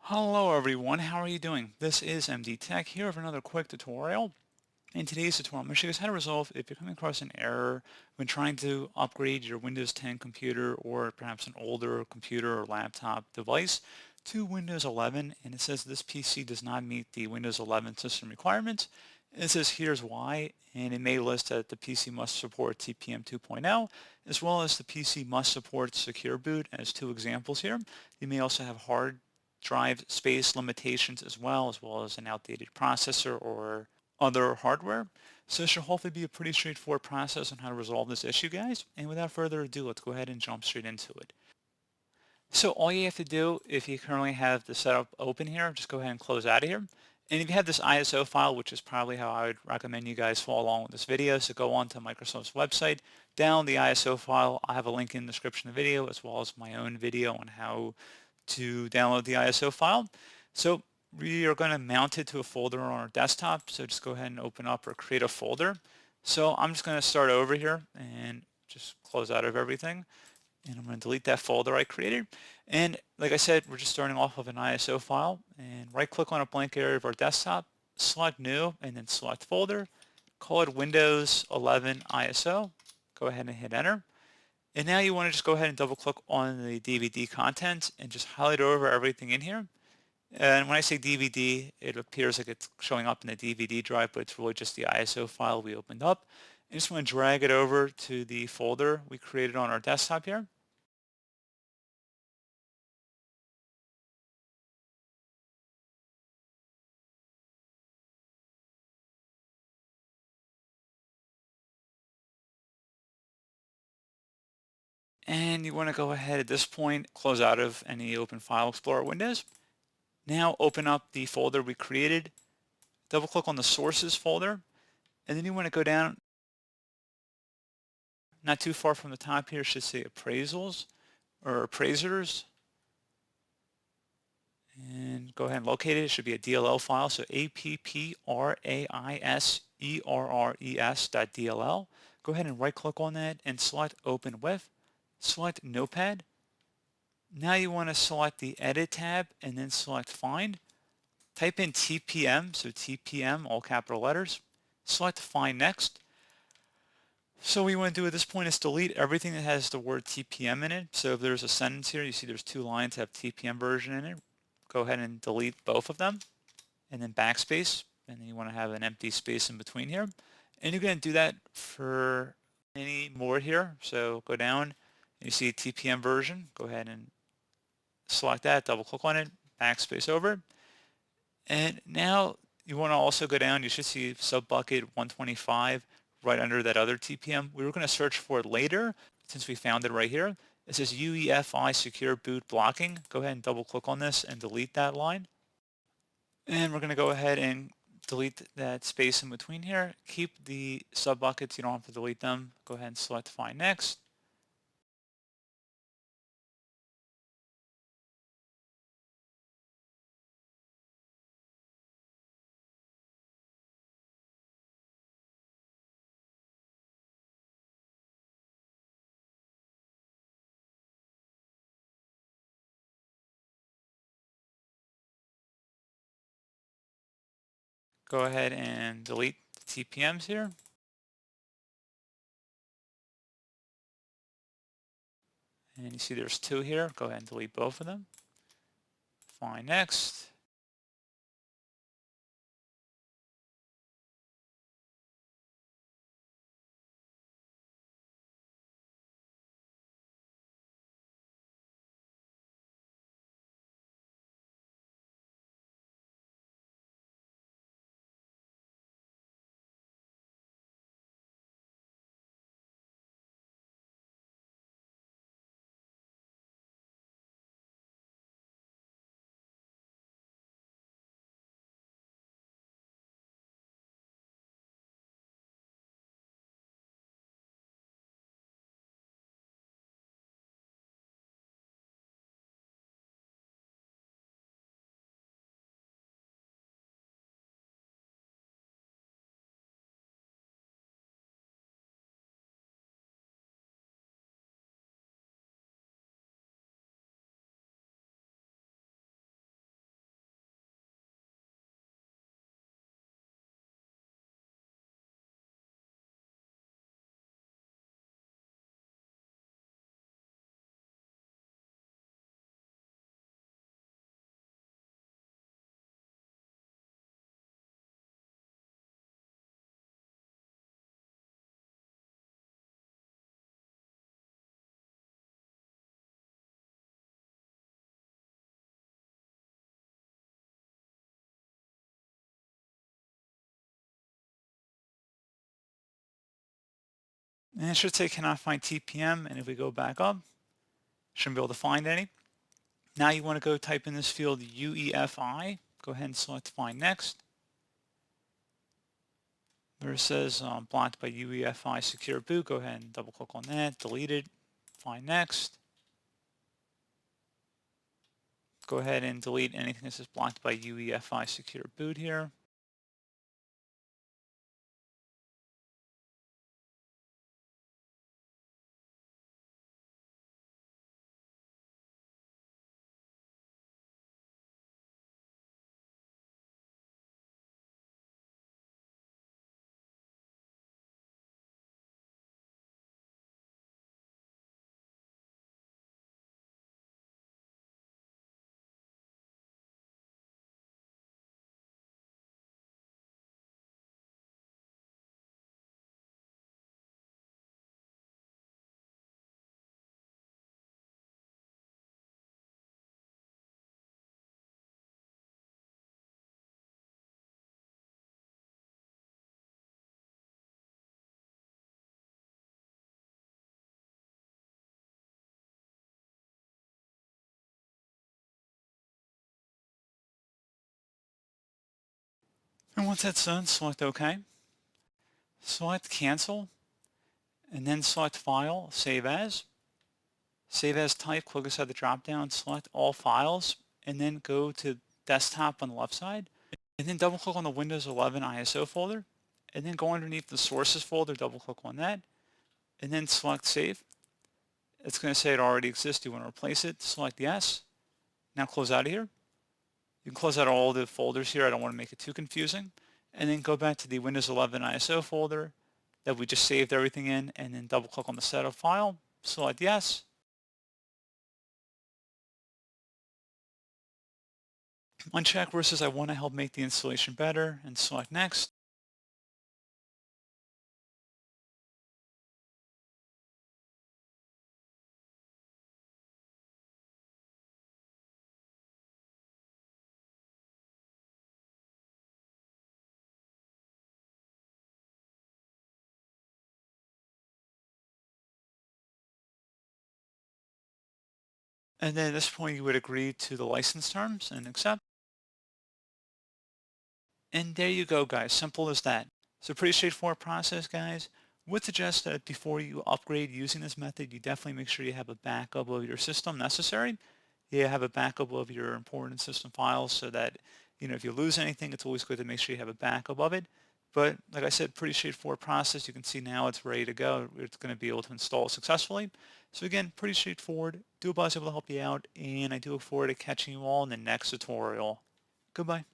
Hello everyone, how are you doing? This is MD Tech here with another quick tutorial. In today's tutorial, I'm going to show you guys how to resolve if you're coming across an error when trying to upgrade your Windows 10 computer or perhaps an older computer or laptop device to Windows 11, and it says this PC does not meet the Windows 11 system requirements. It says here's why, and it may list that the PC must support TPM 2.0 as well as the PC must support secure boot as two examples here. You may also have hard drive space limitations as well as an outdated processor or other hardware. So it should hopefully be a pretty straightforward process on how to resolve this issue, guys. And without further ado, let's go ahead and jump straight into it. So all you have to do, if you currently have the setup open here, just go ahead and close out of here. And if you have this ISO file, which is probably how I would recommend you guys follow along with this video, so go on to Microsoft's website, download the ISO file. I have a link in the description of the video as well as my own video on how to download the ISO file. So we are going to mount it to a folder on our desktop. So just go ahead and open up or create a folder. So I'm just going to start over here and just close out of everything. And I'm going to delete that folder I created. And like I said, we're just starting off of an ISO file. And right click on a blank area of our desktop, select new, and then select folder. Call it Windows 11 ISO. Go ahead and hit enter. And now you want to just go ahead and double click on the DVD content and just highlight over everything in here. And when I say DVD, it appears like it's showing up in the DVD drive, but it's really just the ISO file we opened up. I just want to drag it over to the folder we created on our desktop here. And you want to go ahead at this point, close out of any Open File Explorer windows. Now open up the folder we created, double click on the sources folder, and then you want to go down not too far from the top here, it should say appraisals or appraisers. And go ahead and locate it. It should be a DLL file. So appraiserres.dll. Go ahead and right click on that and select open with. Select notepad. Now you want to select the edit tab and then select find. Type in TPM, so TPM, all capital letters. Select find next. So what you want to do at this point is delete everything that has the word TPM in it. So if there's a sentence here, you see there's two lines that have TPM version in it. Go ahead and delete both of them and then backspace. And then you want to have an empty space in between here. And you're going to do that for any more here. So go down and you see TPM version. Go ahead and select that, double click on it, backspace over it. And now you want to also go down, you should see sub bucket 125 right under that other TPM. We were going to search for it later since we found it right here. It says UEFI secure boot blocking. Go ahead and double click on this and delete that line. And we're going to go ahead and delete that space in between here. Keep the sub buckets, you don't have to delete them. Go ahead and select find next. Go ahead and delete the TPMs here. And you see there's two here. Go ahead and delete both of them. Find next. And it should say cannot find TPM, and if we go back up, shouldn't be able to find any. Now you want to go type in this field UEFI. Go ahead and select find next. Where it says blocked by UEFI secure boot, go ahead and double click on that, delete it, find next. Go ahead and delete anything that says blocked by UEFI secure boot here. And once that's done, select OK. Select cancel, and then select file, save as. Save as type, click aside the drop-down, select all files, and then go to desktop on the left side, and then double click on the Windows 11 ISO folder, and then go underneath the sources folder, double click on that, and then select save. It's going to say it already exists. You want to replace it, select yes. Now close out of here. You can close out all the folders here. I don't want to make it too confusing. And then go back to the Windows 11 ISO folder that we just saved everything in, and then double click on the setup file, select yes. Uncheck where it says I want to help make the installation better, and select next. And then at this point you would agree to the license terms and accept. And there you go, guys. Simple as that. So pretty straightforward process, guys. Would suggest that before you upgrade using this method, you definitely make sure you have a backup of your system necessary. You have a backup of your important system files so that, if you lose anything, it's always good to make sure you have a backup of it. But like I said, pretty straightforward process. You can see now it's ready to go. It's going to be able to install successfully. So again, pretty straightforward. Do hope I was able to help you out, and I do look forward to catching you all in the next tutorial. Goodbye.